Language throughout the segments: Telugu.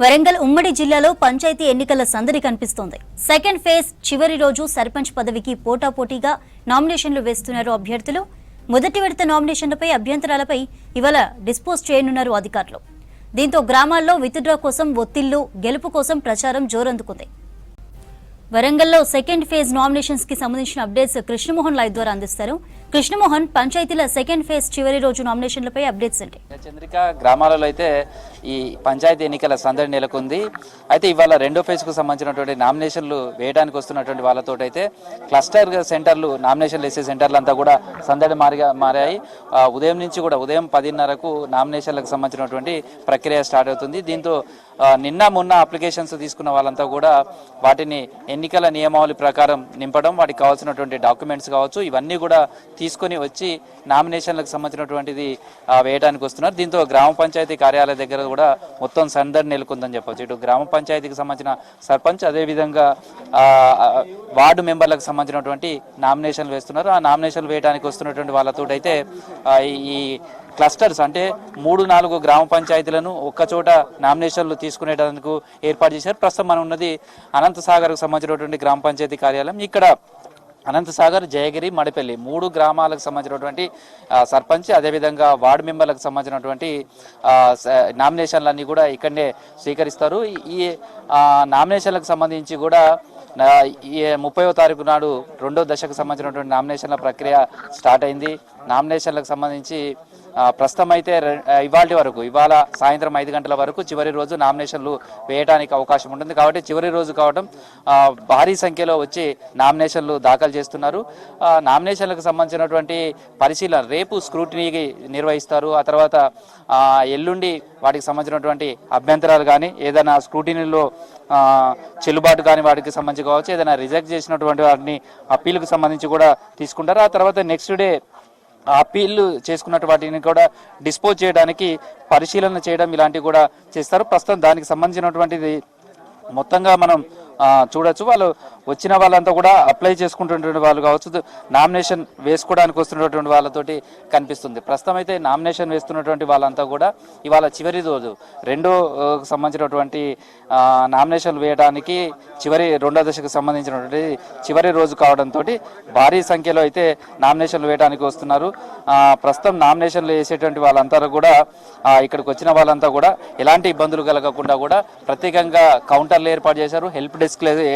వరంగల్ ఉమ్మడి జిల్లాలో పంచాయతీ ఎన్నికల సందడి కనిపిస్తోంది. సెకండ్ ఫేజ్ చివరి రోజు సర్పంచ్ పదవికి పోటాపోటీగా నామినేషన్లు వేస్తున్నారు అభ్యర్థులు. మొదటి విడత నామినేషన్లపై అభ్యంతరాలపై ఇవాళ డిస్పోజ్ చేయనున్నారు అధికారులు. దీంతో గ్రామాల్లో విత్డ్రా కోసం ఒత్తిళ్లు, గెలుపు కోసం ప్రచారం జోరందుకుంది. వరంగల్లో సెకండ్ ఫేజ్ నామినేషన్స్ కి సంబంధించిన అప్డేట్స్ కృష్ణమోహన్ లైవ్ ద్వారా అందిస్తారు. కృష్ణమోహన్, పంచాయతీల సెకండ్ ఫేజ్ చివరి రోజు నామినేషన్లపై అప్డేట్స్ ఏంటి? చంద్రిక, గ్రామాలలో అయితే ఈ పంచాయతీ ఎన్నికల సందడి నెలకొంది. అయితే ఇవాళ రెండో ఫేజ్ కు సంబంధించినటువంటి నామినేషన్లు వేయడానికి వస్తున్నటువంటి వాళ్ళతో అయితే క్లస్టర్ సెంటర్లు, నామినేషన్లు వేసే సెంటర్లు అంతా కూడా సందడి మారాయి. ఉదయం నుంచి కూడా ఉదయం 10:30కు నామినేషన్లకు సంబంధించినటువంటి ప్రక్రియ స్టార్ట్ అవుతుంది. దీంతో నిన్న మొన్న అప్లికేషన్స్ తీసుకున్న వాళ్ళంతా కూడా వాటిని ఎన్నికల నియమావళి ప్రకారం నింపడం, వాటికి కావాల్సినటువంటి డాక్యుమెంట్స్ కావచ్చు, ఇవన్నీ కూడా తీసుకొని వచ్చి నామినేషన్లకు సంబంధించినటువంటిది వేయడానికి వస్తున్నారు. దీంతో గ్రామ పంచాయతీ కార్యాలయ దగ్గర కూడా మొత్తం సందడి నెలకొందని చెప్పొచ్చు. ఇటు గ్రామ పంచాయతీకి సంబంధించిన సర్పంచ్, అదేవిధంగా వార్డు మెంబర్లకు సంబంధించినటువంటి నామినేషన్లు వేస్తున్నారు. ఆ నామినేషన్లు వేయడానికి వస్తున్నటువంటి వాళ్ళతో అయితే ఈ క్లస్టర్స్ అంటే 3-4 గ్రామ పంచాయతీలను ఒక్కచోట నామినేషన్లు తీసుకునేందుకు ఏర్పాటు చేశారు. ప్రస్తుతం మనం ఉన్నది అనంతసాగర్కు సంబంధించినటువంటి గ్రామ పంచాయతీ కార్యాలయం. ఇక్కడ అనంతసాగర్, జయగిరి, మడిపల్లి 3 గ్రామాలకు సంబంధించినటువంటి సర్పంచ్, అదేవిధంగా వార్డు మెంబర్లకు సంబంధించినటువంటి నామినేషన్లన్నీ కూడా ఇక్కడనే స్వీకరిస్తారు. ఈ నామినేషన్లకు సంబంధించి కూడా 30వ తారీఖు నాడు రెండో దశకు సంబంధించినటువంటి నామినేషన్ల ప్రక్రియ స్టార్ట్ అయింది. నామినేషన్లకు సంబంధించి ప్రస్తుతం అయితే ఇవాళ సాయంత్రం 5 గంటల వరకు చివరి రోజు నామినేషన్లు వేయడానికి అవకాశం ఉంటుంది. కాబట్టి చివరి రోజు కావడం భారీ సంఖ్యలో వచ్చి నామినేషన్లు దాఖలు చేస్తున్నారు. నామినేషన్లకు సంబంధించినటువంటి పరిశీలన రేపు స్క్రూటినీకి నిర్వహిస్తారు. ఆ తర్వాత ఎల్లుండి వాటికి సంబంధించినటువంటి అభ్యంతరాలు కానీ, ఏదైనా స్క్రూటినీలో చెల్లుబాటు కానీ వాటికి సంబంధించి కావచ్చు, ఏదైనా రిజెక్ట్ చేసినటువంటి వాటిని అప్పీల్కి సంబంధించి కూడా తీసుకుంటారు. ఆ తర్వాత నెక్స్ట్ డే అప్పీల్ చేసుకున్నట్టు వాటిని కూడా డిస్పోజ్ చేయడానికి పరిశీలన చేయడం ఇలాంటివి కూడా చేస్తారు. ప్రస్తుతం దానికి సంబంధించినటువంటిది మొత్తంగా మనం చూడొచ్చు. వాళ్ళు వచ్చిన వాళ్ళంతా కూడా అప్లై చేసుకుంటున్నటువంటి వాళ్ళు కావచ్చు, నామినేషన్ వేసుకోవడానికి వస్తున్నటువంటి వాళ్ళతోటి కనిపిస్తుంది. ప్రస్తుతం అయితే నామినేషన్ వేస్తున్నటువంటి వాళ్ళంతా కూడా ఇవాళ చివరి రోజు రెండో సంబంధించినటువంటి నామినేషన్లు వేయడానికి రెండో దశకు సంబంధించినటువంటి చివరి రోజు కావడంతో భారీ సంఖ్యలో అయితే నామినేషన్లు వేయడానికి వస్తున్నారు. ప్రస్తుతం నామినేషన్లు వేసేటువంటి వాళ్ళంతా కూడా ఇక్కడికి వచ్చిన వాళ్ళంతా కూడా ఎలాంటి ఇబ్బందులు కలగకుండా కూడా ప్రత్యేకంగా కౌంటర్లు ఏర్పాటు చేశారు, హెల్ప్ డెస్క్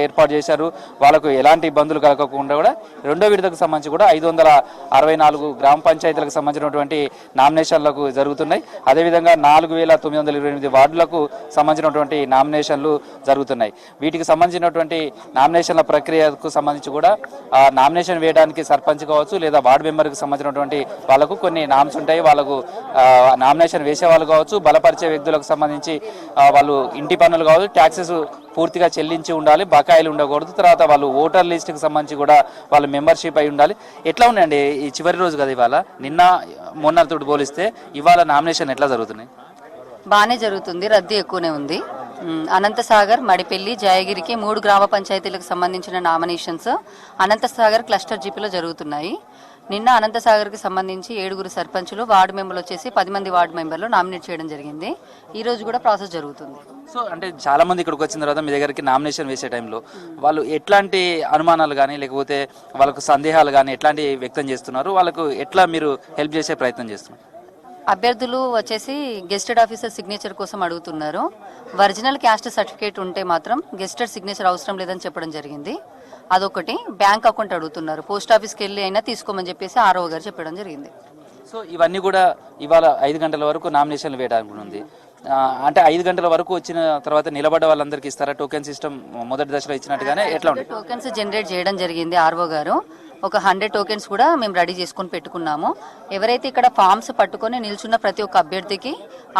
ఏర్పాటు చేశారు. వాళ్ళకు ఎలాంటి ఇబ్బందులు కలగకుండా కూడా రెండో విడతకు సంబంధించి కూడా 564 గ్రామ పంచాయతీలకు సంబంధించినటువంటి నామినేషన్లకు జరుగుతున్నాయి. అదేవిధంగా 4928 వార్డులకు సంబంధించినటువంటి నామినేషన్లు జరుగుతున్నాయి. వీటికి సంబంధించినటువంటి నామినేషన్ల ప్రక్రియకు సంబంధించి కూడా నామినేషన్ వేయడానికి సర్పంచ్ కావచ్చు, లేదా వార్డు మెంబర్కి సంబంధించినటువంటి వాళ్ళకు కొన్ని నామ్స్ ఉంటాయి. వాళ్ళకు నామినేషన్ వేసే వాళ్ళు కావచ్చు, బలపరిచే వ్యక్తులకు సంబంధించి వాళ్ళు ఇంటి పన్నులు కావచ్చు, ట్యాక్సెస్ పూర్తిగా చెల్లించి ఉండాలి, బకాయిలు ఉండకూడదు. తర్వాత వాళ్ళు ఓటర్ లిస్టుకి సంబంధించి కూడా వాళ్ళు మెంబర్షిప్ అయి ఉండాలి. ఎట్లా ఉన్నాయండి ఈ చివరి రోజు కదా ఇవాళ? నిన్న మొన్నతో పోలిస్తే ఇవాళ నామినేషన్ ఎట్లా జరుగుతున్నాయి? బాగానే జరుగుతుంది, రద్దీ ఎక్కువనే ఉంది. అనంతసాగర్, మడిపల్లి, జయగిరికి 3 గ్రామ పంచాయతీలకు సంబంధించిన నామినేషన్స్ అనంతసాగర్ క్లస్టర్ జీపీలో జరుగుతున్నాయి. నిన్న అనంతసాగర్కి సంబంధించి 7 సర్పంచులు, వార్డు మెంబర్లు వచ్చేసి 10 మంది వార్డు మెంబర్లు నామినేట్ చేయడం జరిగింది. ఈ రోజు కూడా ప్రాసెస్ జరుగుతుంది. సో అంటే చాలా మంది ఇక్కడికి వచ్చిన తర్వాత మీ దగ్గరికి నామినేషన్ వేసే టైంలో వాళ్ళు ఎట్లాంటి అనుమానాలు కానీ, లేకపోతే వాళ్ళకు సందేహాలు కానీ ఎట్లాంటి వ్యక్తం చేస్తున్నారు? వాళ్ళకు ఎట్లా మీరు హెల్ప్ చేసే ప్రయత్నం చేస్తున్నారు? అభ్యర్థులు వచ్చేసి గెస్టెడ్ ఆఫీసర్ సిగ్నేచర్ కోసం అడుగుతున్నారు. ఒరిజినల్ క్యాస్ట్ సర్టిఫికేట్ ఉంటే మాత్రం గెస్టెడ్ సిగ్నేచర్ అవసరం లేదని చెప్పడం జరిగింది. అదొకటి. బ్యాంక్ అకౌంట్ అడుగుతున్నారు. పోస్ట్ ఆఫీస్కి వెళ్ళి అయినా తీసుకోమని చెప్పేసి ఆర్ఓ గారు చెప్పడం జరిగింది. సో ఇవన్నీ కూడా ఇవాళ 5 గంటల వరకు నామినేషన్లు వేయడానికి ఉంది. అంటే 5 గంటల వరకు వచ్చిన తర్వాత నిలబడ్డ వాళ్ళందరికీ ఇస్తారా టోకెన్ సిస్టమ్? మొదటి దశలో ఇచ్చినట్టుగానే ఎట్లా ఉంటుంది? టోకెన్స్ జనరేట్ చేయడం జరిగింది ఆర్ఓ గారు. ఒక 100 టోకెన్స్ కూడా మేము రెడీ చేసుకుని పెట్టుకున్నాము. ఎవరైతే ఇక్కడ ఫామ్స్ పట్టుకొని నిల్చున్న ప్రతి ఒక్క అభ్యర్థికి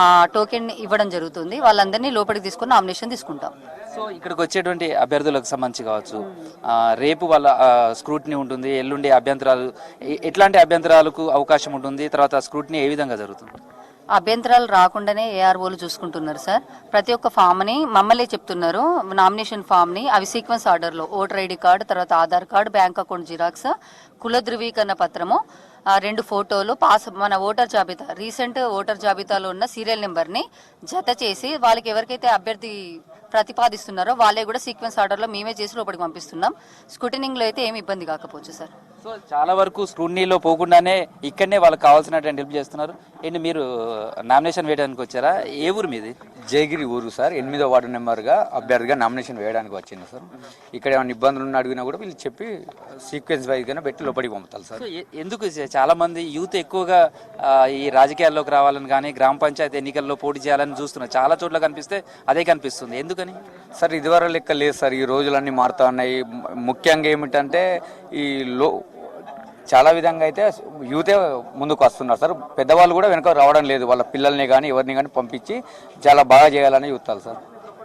ఆ టోకెన్ ఇవ్వడం జరుగుతుంది. వాళ్ళందరినీ లోపలికి తీసుకుని నామినేషన్ తీసుకుంటాం. సో ఇక్కడికి వచ్చేటువంటి అభ్యర్థులకు సంబంధించి కావచ్చు, రేపు వాళ్ళ స్క్రూటినీ ఉంటుంది, ఎల్లుండి అభ్యంతరాలు, ఎట్లాంటి అభ్యంతరాలకు అవకాశం ఉంటుంది? తర్వాత స్క్రూటినీ ఏ విధంగా జరుగుతుంది? అభ్యంతరాలు రాకుండానే ఏఆర్ఓలు చూసుకుంటున్నారు సార్. ప్రతి ఒక్క ఫామ్ని మమ్మల్ని చెప్తున్నారు, నామినేషన్ ఫామ్ని అవి సీక్వెన్స్ ఆర్డర్లో ఓటర్ ఐడి కార్డు, తర్వాత Aadhaar card, bank account xerox, కుల ధృవీకరణ పత్రము, 2 ఫోటోలు పాస్ మన ఓటర్ జాబితా రీసెంట్ ఓటర్ జాబితాలో ఉన్న సీరియల్ నెంబర్ని జత చేసి వాళ్ళకి ఎవరికైతే అభ్యర్థి ప్రతిపాదిస్తున్నారో వాళ్ళే కూడా సీక్వెన్స్ ఆర్డర్లో మేమే చేసి లోపలికి పంపిస్తున్నాం. స్క్రూటినింగ్లో అయితే ఏమి ఇబ్బంది కాకపోవచ్చు సార్. సో చాలా వరకు స్క్రూటినీలో పోకుండానే ఇక్కడనే వాళ్ళకి కావాల్సినటువంటి హెల్ప్ చేస్తున్నారు. ఏంటి మీరు నామినేషన్ వేయడానికి వచ్చారా? ఏ ఊరు మీది? జయగిరి ఊరు సార్. 8వ వార్డు నెంబర్గా అభ్యర్థిగా నామినేషన్ వేయడానికి వచ్చింది సార్. ఇక్కడ ఏమైనా ఇబ్బందులు ఉన్న అడిగినా కూడా వీళ్ళు చెప్పి సీక్వెన్స్ వైజ్గానే పెట్టి లోపలికి పంపుతారు సార్. సో ఎందుకు చాలా మంది యూత్ ఎక్కువగా ఈ రాజకీయాల్లోకి రావాలని కానీ గ్రామ పంచాయతీ ఎన్నికల్లో పోటీ చేయాలని చూస్తున్నారు. చాలా చోట్ల కనిపిస్తే అదే కనిపిస్తుంది. ఎందుకని సార్ ఇదివరకు లెక్క లేదు సార్. ఈ రోజులన్నీ మారుతా ఉన్నాయి. ముఖ్యంగా ఏమిటంటే ఈ చాలా విధంగా అయితే యూతే ముందుకు వస్తున్నారు సార్. పెద్దవాళ్ళు కూడా వెనక రావడం లేదు. వాళ్ళ పిల్లల్ని కానీ ఎవరిని కానీ పంపించి చాలా బాగా చేయాలని చూస్తారు సార్.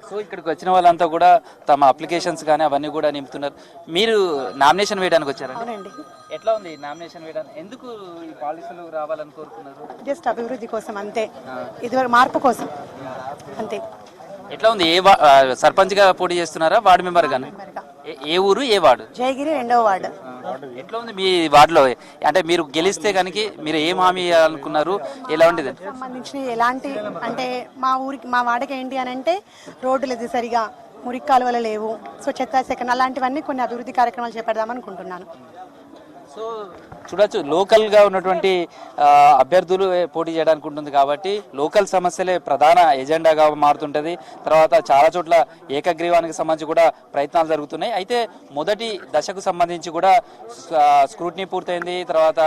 సో ఇక్కడికి వచ్చిన వాళ్ళంతా కూడా తమ అప్లికేషన్స్ కానీ అవన్నీ కూడా నింపుతున్నారు. మీరు నామినేషన్ వేయడానికి వచ్చారండి? ఎట్లా ఉంది నామినేషన్ వేయడానికి? ఎందుకు ఈ పాలసీలు రావాలని కోరుకున్నారు? జస్ట్ అభివృద్ధి కోసం అంతే, ఇదివరకు మార్పు కోసం అంతే. ఎట్లా ఉంది? సర్పంచ్గా పోటీ చేస్తున్నారా వార్డు మెంబర్ గాను? ఏ ఊరు, ఏ వార్డు? జయగిరి 2వ వార్డు. ఎట్లా ఉంది మీ వార్డులో? అంటే మీరు గెలిస్తే కనుక మీరు ఏం హామీ అనుకున్నారు? ఎలా ఉండేది? సంబంధించిన ఎలాంటి అంటే మా వాడకి ఏంటి అని అంటే రోడ్లు లేదు సరిగా, మురికి కాలువలు లేవు, సో చెత్త సెకన్ అలాంటివన్నీ కొన్ని అభివృద్ధి కార్యక్రమాలు చేపడదాం అనుకుంటున్నాను. సో చూడొచ్చు, లోకల్గా ఉన్నటువంటి అభ్యర్థులు పోటీ చేయడానికి ఉంటుంది కాబట్టి లోకల్ సమస్యలే ప్రధాన ఎజెండాగా మారుతుంటుంది. తర్వాత చాలా చోట్ల ఏకగ్రీవానికి సంబంధించి కూడా ప్రయత్నాలు జరుగుతున్నాయి. అయితే మొదటి దశకు సంబంధించి కూడా స్క్రూటినీ పూర్తయింది. తర్వాత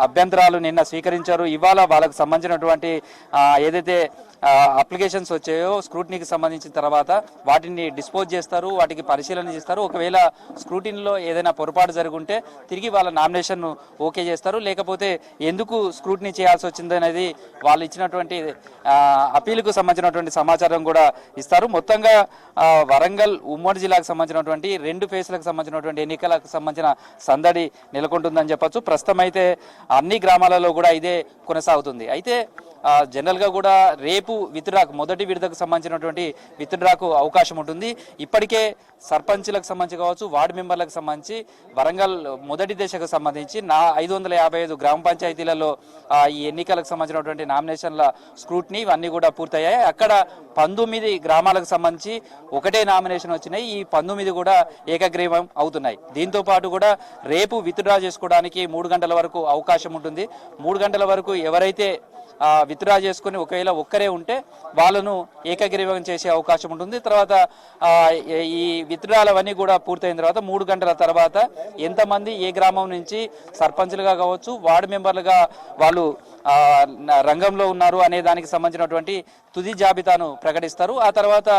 అభ్యంతరాలు నిన్న స్వీకరించారు. ఇవాళ వాళ్ళకు సంబంధించినటువంటి ఏదైతే అప్లికేషన్స్ వచ్చాయో స్క్రూటినీకి సంబంధించిన తర్వాత వాటిని డిస్పోజ్ చేస్తారు, వాటికి పరిశీలన చేస్తారు. ఒకవేళ స్క్రూటినీలో ఏదైనా పొరపాటు జరుగుంటే తిరిగి వాళ్ళ నామినేషన్ ఓకే చేస్తారు. లేకపోతే ఎందుకు స్క్రూటినీ చేయాల్సి వచ్చింది అనేది వాళ్ళు ఇచ్చినటువంటి అపీలుకు సంబంధించినటువంటి సమాచారం కూడా ఇస్తారు. మొత్తంగా వరంగల్ ఉమ్మడి జిల్లాకు సంబంధించినటువంటి 2 ఫేజ్లకు సంబంధించినటువంటి ఎన్నికలకు సంబంధించిన సందడి నెలకొంటుందని చెప్పొచ్చు. ప్రస్తుతం అయితే అన్ని గ్రామాలలో కూడా ఇదే కొనసాగుతుంది. అయితే జనరల్గా కూడా రేపు విత్డ్రాకు మొదటి విడతకు సంబంధించినటువంటి విత్డ్రాకు అవకాశం ఉంటుంది. ఇప్పటికే సర్పంచ్లకు సంబంధించి కావచ్చు, వార్డు మెంబర్లకు సంబంధించి వరంగల్ మొదటి దశకు సంబంధించి 555 గ్రామ పంచాయతీలలో ఈ ఎన్నికలకు సంబంధించినటువంటి నామినేషన్ల స్క్రూటినీ ఇవన్నీ కూడా పూర్తయ్యాయి. అక్కడ 19 గ్రామాలకు సంబంధించి ఒకటే నామినేషన్ వచ్చినాయి. ఈ 19 కూడా ఏకగ్రీవం అవుతున్నాయి. దీంతో పాటు కూడా రేపు విత్డ్రా చేసుకోవడానికి 3 గంటల వరకు అవకాశం ఉంటుంది. 3 గంటల వరకు ఎవరైతే విత్డ్రా చేసుకుని ఒకవేళ ఒక్కరే ఉంటే వాళ్ళను ఏకగ్రీవం చేసే అవకాశం ఉంటుంది. తర్వాత ఈ విత్డ్రాలు అవన్నీ కూడా పూర్తయిన తర్వాత 3 గంటల తర్వాత ఎంతమంది ఏ గ్రామం నుంచి సర్పంచ్లుగా కావచ్చు, వార్డు మెంబర్లుగా వాళ్ళు రంగంలో ఉన్నారు అనే దానికి సంబంధించినటువంటి తుది జాబితాను ప్రకటిస్తారు. ఆ తర్వాత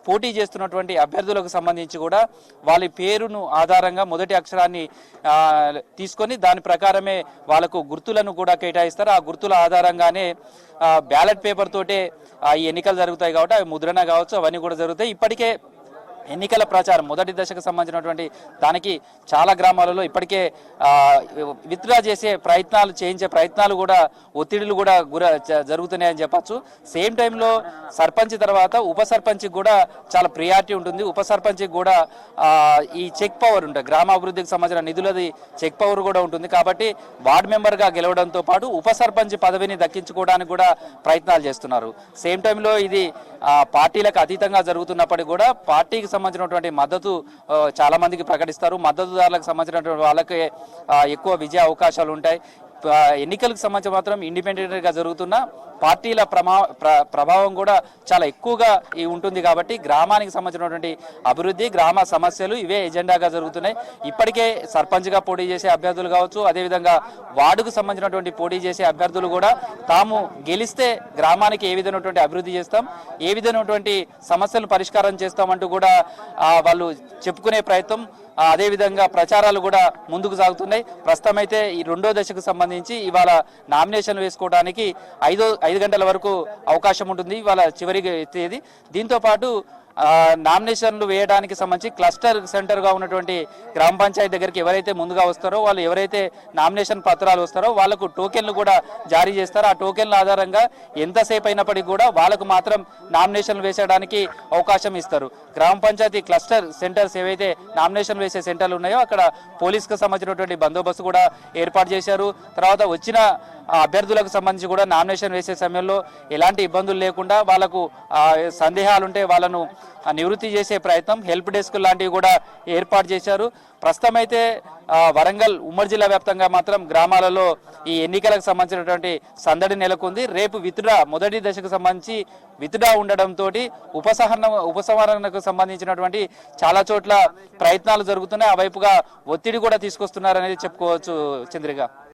పోటీ చేస్తున్నటువంటి అభ్యర్థులకు సంబంధించి కూడా వాళ్ళ పేరును ఆధారంగా మొదటి అక్షరాన్ని తీసుకొని దాని ప్రకారమే వాళ్ళకు గుర్తులను కూడా కేటాయిస్తారు. ఆ గుర్తుల ఆధారంగానే బ్యాలెట్ పేపర్ తోటే ఈ ఎన్నికలు జరుగుతాయి కాబట్టి అవి ముద్రణ కావచ్చు, అవన్నీ కూడా జరుగుతాయి. ఇప్పటికే ఎన్నికల ప్రచారం మొదటి దశకు సంబంధించినటువంటి దానికి చాలా గ్రామాలలో ఇప్పటికే విత్డ్రా చేసే చేయించే ప్రయత్నాలు కూడా ఒత్తిడిలు కూడా జరుగుతున్నాయని చెప్పచ్చు. సేమ్ టైంలో సర్పంచ్ తర్వాత ఉప సర్పంచ్కి కూడా చాలా ప్రియారిటీ ఉంటుంది. ఉప సర్పంచ్కి కూడా ఈ చెక్ పవర్ ఉంటుంది, గ్రామాభివృద్ధికి సంబంధించిన నిధులది చెక్ పవర్ కూడా ఉంటుంది. కాబట్టి వార్డు మెంబర్గా గెలవడంతో పాటు ఉప సర్పంచ్ పదవిని దక్కించుకోవడానికి కూడా ప్రయత్నాలు చేస్తున్నారు. సేమ్ టైంలో ఇది పార్టీలకు అతీతంగా జరుగుతున్నప్పటికీ కూడా పార్టీకి సంబంధించినటువంటి మద్దతు చాలా మందికి ప్రకటిస్తారు. మద్దతుదారులకు సంబంధించినటువంటి వాళ్ళకి ఎక్కువ విజయ అవకాశాలు ఉంటాయి. ఎన్నికలకు సంబంధించి మాత్రం ఇండిపెండెంట్గా జరుగుతున్న పార్టీల ప్రభావం కూడా చాలా ఎక్కువగా ఉంటుంది. కాబట్టి గ్రామానికి సంబంధించినటువంటి అభివృద్ధి, గ్రామ సమస్యలు ఇవే ఎజెండాగా జరుగుతున్నాయి. ఇప్పటికే సర్పంచ్గా పోటీ చేసే అభ్యర్థులు కావచ్చు, అదేవిధంగా వార్డుకు సంబంధించినటువంటి పోటీ చేసే అభ్యర్థులు కూడా తాము గెలిస్తే గ్రామానికి ఏ విధమైనటువంటి అభివృద్ధి చేస్తాం, ఏ విధమైనటువంటి సమస్యలను పరిష్కారం చేస్తామంటూ కూడా వాళ్ళు చెప్పుకునే ప్రయత్నం, అదేవిధంగా ప్రచారాలు కూడా ముందుకు సాగుతున్నాయి. ప్రస్తుతం అయితే ఈ 2వ దశకు సంబంధించి ఇవాళ నామినేషన్ వేసుకోవడానికి 5 గంటల వరకు అవకాశం ఉంటుంది. ఇవాళ చివరి తేదీ. దీంతో పాటు నామినేషన్లు వేయడానికి సంబంధించి క్లస్టర్ సెంటర్గా ఉన్నటువంటి గ్రామ పంచాయతీ దగ్గరికి ఎవరైతే ముందుగా వస్తారో వాళ్ళు ఎవరైతే నామినేషన్ పత్రాలు వస్తారో వాళ్ళకు టోకెన్లు కూడా జారీ చేస్తారో ఆ టోకెన్ల ఆధారంగా ఎంతసేపు అయినప్పటికీ కూడా వాళ్ళకు మాత్రం నామినేషన్లు వేసేయడానికి అవకాశం ఇస్తారు. గ్రామ పంచాయతీ క్లస్టర్ సెంటర్స్ ఏవైతే నామినేషన్ వేసే సెంటర్లు ఉన్నాయో అక్కడ పోలీసుకు సంబంధించినటువంటి బందోబస్తు కూడా ఏర్పాటు చేశారు. తర్వాత వచ్చిన అభ్యర్థులకు సంబంధించి కూడా నామినేషన్ వేసే సమయంలో ఎలాంటి ఇబ్బందులు లేకుండా వాళ్ళకు సందేహాలుంటే వాళ్ళను నివృత్తి చేసే ప్రయత్నం హెల్ప్ డెస్క్ లాంటివి కూడా ఏర్పాటు చేశారు. ప్రస్తుతం అయితే వరంగల్ ఉమ్మడి జిల్లా వ్యాప్తంగా మాత్రం గ్రామాలలో ఈ ఎన్నికలకు సంబంధించినటువంటి సందడి నెలకొంది. రేపు విత్డ్రా మొదటి దశకు సంబంధించి విత్డ్రా ఉండడంతో ఉపసంహరణకు సంబంధించినటువంటి చాలా చోట్ల ప్రయత్నాలు జరుగుతున్నాయి. ఆ వైపుగా ఒత్తిడి కూడా తీసుకొస్తున్నారనేది చెప్పుకోవచ్చు చంద్రిక.